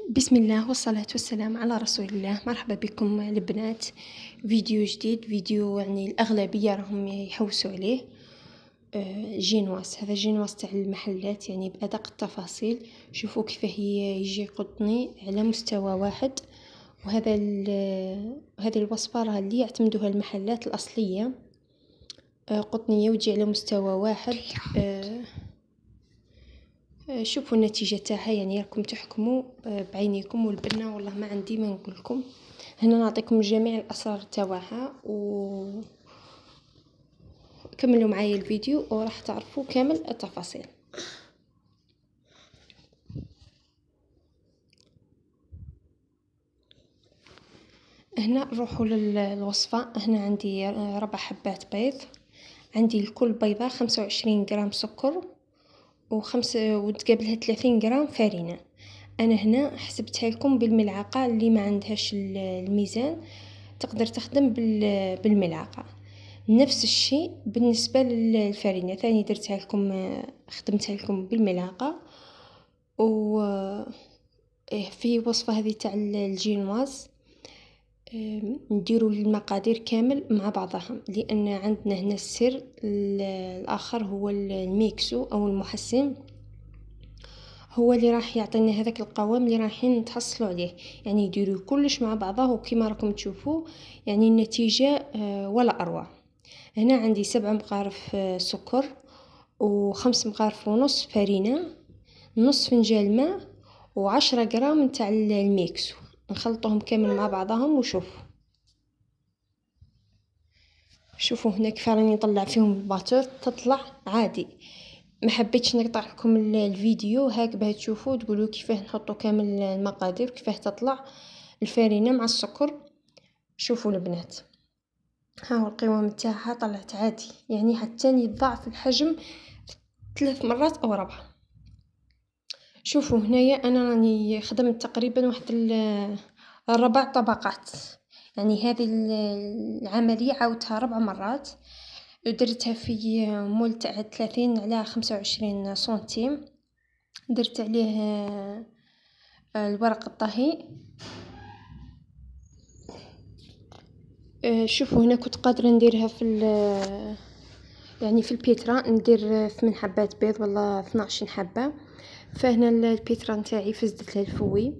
بسم الله والصلاة والسلام على رسول الله. مرحبا بكم البنات، فيديو جديد. فيديو يعني الأغلبية راهم يحوسوا عليه. جينواس، هذا جينواس تاع المحلات يعني بأدق التفاصيل. شوفوا كيف هي يجي قطني على مستوى واحد، وهذا هذه الوصفة راه اللي يعتمدوها المحلات الأصلية. قطنية وتجي على مستوى واحد. شوفوا النتيجة تاعها، يعني راكم تحكموا بعينيكم والبنة. والله ما عندي ما نقول لكم. هنا نعطيكم جميع الأسرار تاعها، كملوا معايا الفيديو وراح تعرفوا كامل التفاصيل. هنا نروحوا للوصفة. هنا عندي 4 حبات بيض، عندي لكل بيضة 25 غرام سكر وتقابلها 30 غرام فارينة. انا هنا حسبتها لكم بالملعقة، اللي ما عندهاش الميزان تقدر تخدم بالملعقة. نفس الشيء بالنسبة للفارينة، ثاني درتها لكم، خدمتها لكم بالملعقة. و في وصفة هذه تاع الجينواز نديروا المقادير كامل مع بعضها، لان عندنا هنا السر الاخر هو الميكسو او المحسن، هو اللي راح يعطينا هذاك القوام اللي رايحين نتحصلوا عليه. يعني يديروا كلش مع بعضه وكما راكم تشوفوا يعني النتيجة ولا اروع. هنا عندي 7 مغارف سكر و5 مغارف ونص فارينة، نص فنجان ماء و10 غرام نتاع الميكسو. نخلطهم كامل مع بعضهم شوفوا هنا كيف راني نطلع فيهم الباتور، تطلع عادي. ما حبيتش نقطع لكم الفيديو هاك باه تشوفوا تقولوا كيفاه نحطوا كامل المقادير، كيفاه تطلع الفارينة مع السكر. شوفوا البنات، ها هو القوام تاعها طلعت عادي، يعني حتى يضاعف الحجم 3 مرات او 4. شوفوا هنايا انا راني خدمت تقريبا واحد 4 طبقات، يعني هذه العملية عاودتها 4 مرات. درتها في مول تاع 30 على 25 سنتيم، درت عليه الورق الطهي. شوفوا هنا كنت قادرة نديرها يعني في البيترا، ندير 8 حبات بيض ولا 12 حبة. فهنا البيترا نتاعي فزدت لها الفوي،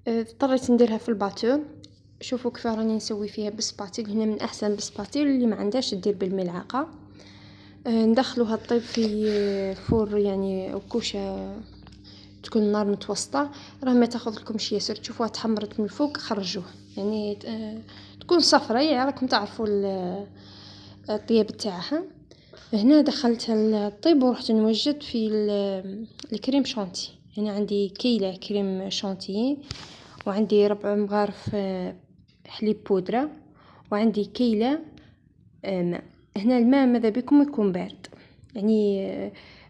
اضطريت نديرها في الباتور. شوفوا كيف راني نسوي فيها بالسباتيل. هنا من احسن بالسباتيل، اللي ما عندهاش تدير بالملعقة. ندخلوها تطيب في فور يعني وكوشة تكون النار متوسطة، راه ما تاخذ لكمش ياسر. تشوفوها تحمرت من الفوق خرجوها، يعني تكون صفرة، يعني راكم تعرفوا الطياب تاعها. هنا دخلتها الطيب ورحت نوجد في الكريم شانتي. هنا عندي كيلة كريم شانتي، وعندي 4 مغارف حليب بودرة، وعندي كيلة ماء. هنا الماء ماذا بكم يكون بارد، يعني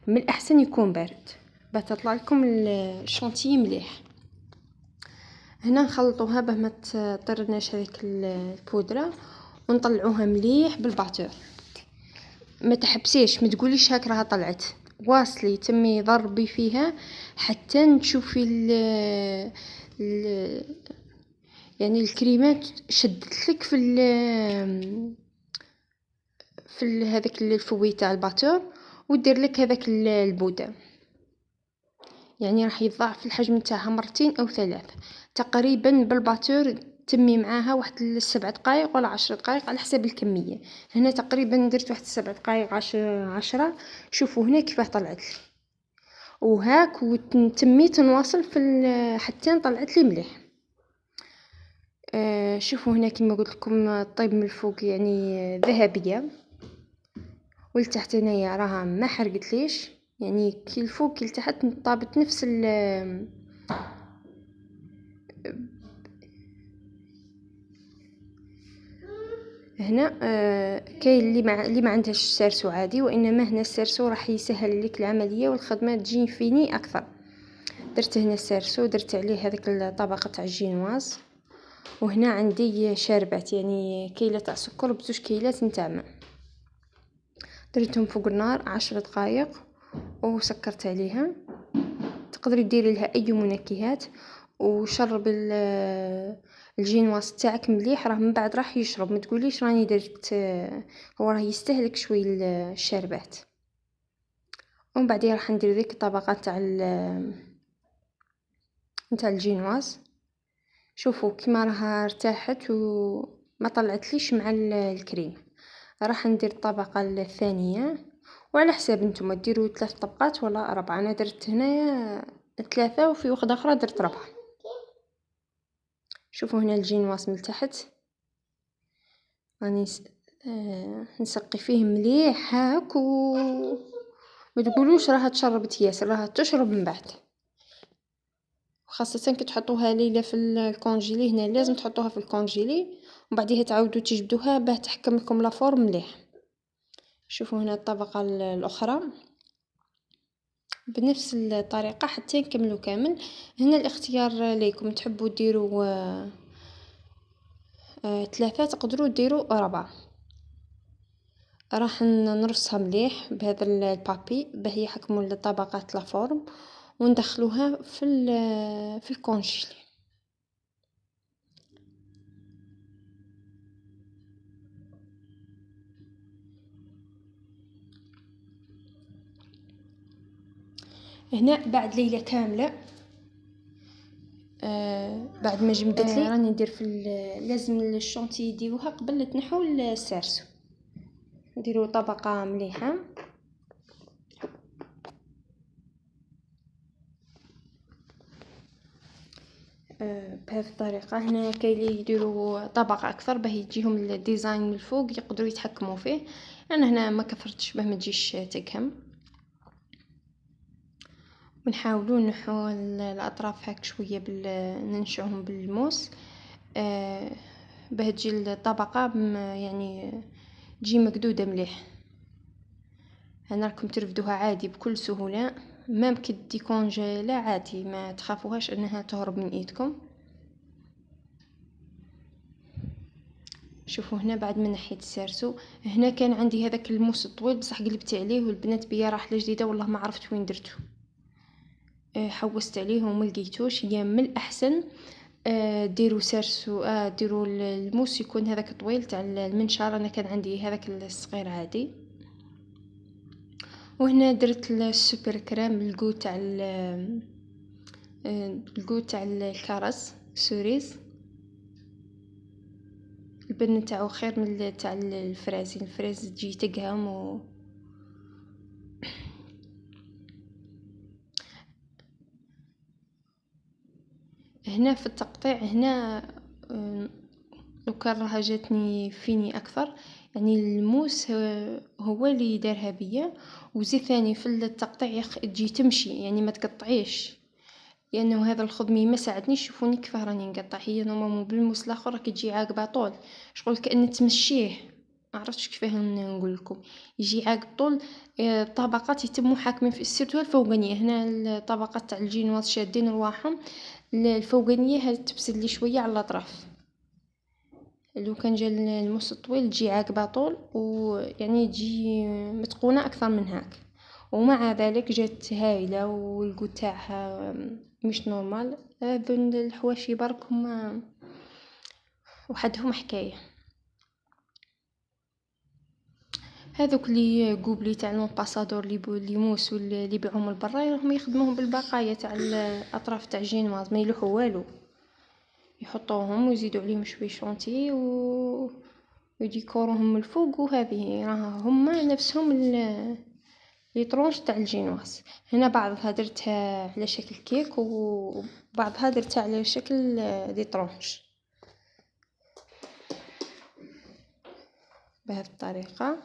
من الأحسن يكون بارد باش تطلع لكم الشانتي مليح. هنا نخلطوها باه ما تطرناش هذيك البودرة، ونطلعوها مليح بالباتور. ما تحبسيش، ما تقوليش هاك راها طلعت، واصلي تمي ضربي فيها حتى تشوفي يعني الكريمات شدت لك في هذاك الفوي تاع الباتور، ودير لك هذاك البودة. يعني راح يضاعف الحجم تاعها 2 أو 3 تقريبا بالباتور. تمي معاها واحد 7 دقائق ولا 10 دقائق على حسب الكمية. هنا تقريبا درت واحد 7 دقائق 10. شوفوا هنا كيف طلعت لي، وهاك وتميت نواصل حتى طلعت لي مليح. شوفوا هنا كما قلت لكم الطيب من الفوق يعني ذهبية، والتحت هنايا راها ما حرقت ليش، يعني كي الفوق كي لتحت طابت نفس هنا كاين اللي ما عندهاش السارسو عادي، وانما هنا السارسو راح يسهل لك العمليه والخدمه تجي فيني اكثر. درت هنا السارسو، درت عليه هذيك الطبقه تاع الجينواز. وهنا عندي شاربات، يعني كيله تاع سكر ب2 كيلات نتاع ماء، درتهم فوق النار 10 دقائق وسكرت عليها. تقدري ديري لها اي منكهات، وشرب الجينواس تاعك مليح، راه من بعد راح يشرب. ما تقوليش راني درت، هو راه يستهلك شوي الشربات. ومن بعدين راح ندير ذيك الطبقه نتاع الجينواز. شوفوا كيما راها ارتاحت وما طلعتليش مع الكريم. راح ندير الطبقه الثانيه، وعلى حساب نتوما ديروا 3 طبقات ولا 4. انا درت هنايا 3 وفي وحده اخرى درت 4. شوفوا هنا الجينواس من تحت راني نسقي فيه مليح هاك، ما تقولوش راها تشربت ياسر، راها تشرب من بعد. وخاصة كي تحطوها ليلة في الكونجيلي، هنا لازم تحطوها في الكونجيلي وبعديها تعاودوا تجبدوها باه تحكم لكم لافور مليح. شوفوا هنا الطبقة الأخرى بنفس الطريقة حتى نكملوا كامل. هنا الاختيار ليكم، تحبوا ديروا 3 تقدروا ديروا 4. راح نرصها مليح بهذا البابي باه يحكموا الطبقات لافورم وندخلوها في الكونجيلي. هنا بعد ليلة كاملة، بعد ما جمدت لي راني ندير لازم الشونتي يديروها قبل تنحوا السارسو. نديروا طبقة مليحة بهذه الطريقة. هنا كاين اللي يديروا طبقة أكثر باه يجيهم الديزاين من الفوق يقدروا يتحكموا فيه. أنا هنا ما كثرتش باه ما تجيش تكهم. ونحاولوا نحو الأطراف هاك شوية ننشعهم بالموس باه تجي الطبقة يعني تجي مقدودة مليح. هنا راكم ترفدوها عادي بكل سهولة، مام كي ديكونجيلا عادي، ما تخافوهاش انها تهرب من ايدكم. شوفوا هنا بعد ما نحيت السارسو، هنا كان عندي هذاك الموس الطويل بصح قلبت عليه والبنات بيا راحله جديده والله ما عرفت وين درته. حوست عليه وما لقيتوش. هي من الاحسن ديروا سارسو، ديروا الموس يكون هذاك طويل تاع المنشار. انا كان عندي هذاك الصغير عادي. وهنا درت السوبر كريم الجو تاع الكرز سوريز. البن تاعو خير من تاع الفراز تجي تقهم هنا في التقطيع هنا لو كان راها جاتني فيني اكثر، يعني الموس هو اللي دارها بيا. وزيد ثاني في التقطيع تجي تمشي، يعني ما تقطعيش، لانه هذا الخضمي ما ساعدنيش. شوفوني كيف راني نقطع. هي نورمالمون بالموس الاخر راك تجي عاقبه طول، شغل كأن تمشيه. ما عرفتش كيفاه نقول لكم، يجي عاقب طول. الطبقات يتموا حاكمين في السيرتو الفوقانيه. هنا الطبقات تاع الجينواز شادين رواحهم، الفوقانيه هذه تبسد لي شويه على الاطراف. لو كان جا الموس الطويل تجي عاقبه طول، ويعني تجي متقونه اكثر من هاك. ومع ذلك جات هايله والقوت تاعها مش نورمال. هذون الحواشي برك هما وحدهم حكايه. هذوك اللي قوبلي تاع لونباسادور اللي موس واللي يبيعوهم لبرا راهم يخدموهم بالبقايا تاع الاطراف تاع جينواز، ما يلوحوا والو، يحطوهم ويزيدوا عليهم شويه شونتي ويديكوروهم من الفوق. وهذه راها هما نفسهم لي طرونش تاع الجينواز. هنا بعضها درتها على شكل كيك وبعضها درتها على شكل لي طرونش بهذه الطريقه.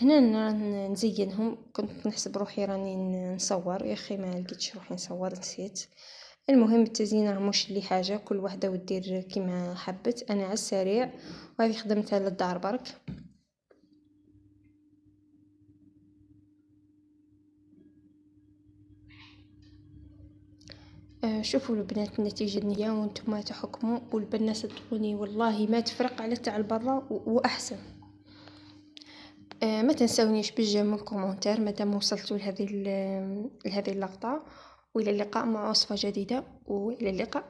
هنا نزينهم. كنت نحسب روحي راني نصور، يا اخي ما لقيتش روحي نصور، نسيت. المهم التزيين راه مش اللي حاجه، كل وحده ودير كيما حبت. انا على السريع وهذه خدمتها للدار برك. شوفوا البنات النتيجه النهائيه وانتم تحكموا. والبنات صدقوني والله ما تفرق على تاع البرا واحسن. ما تنسونيش بالجيم والكومنتير مادام وصلتوا لهذه اللقطه. والى اللقاء مع وصفه جديده، والى اللقاء.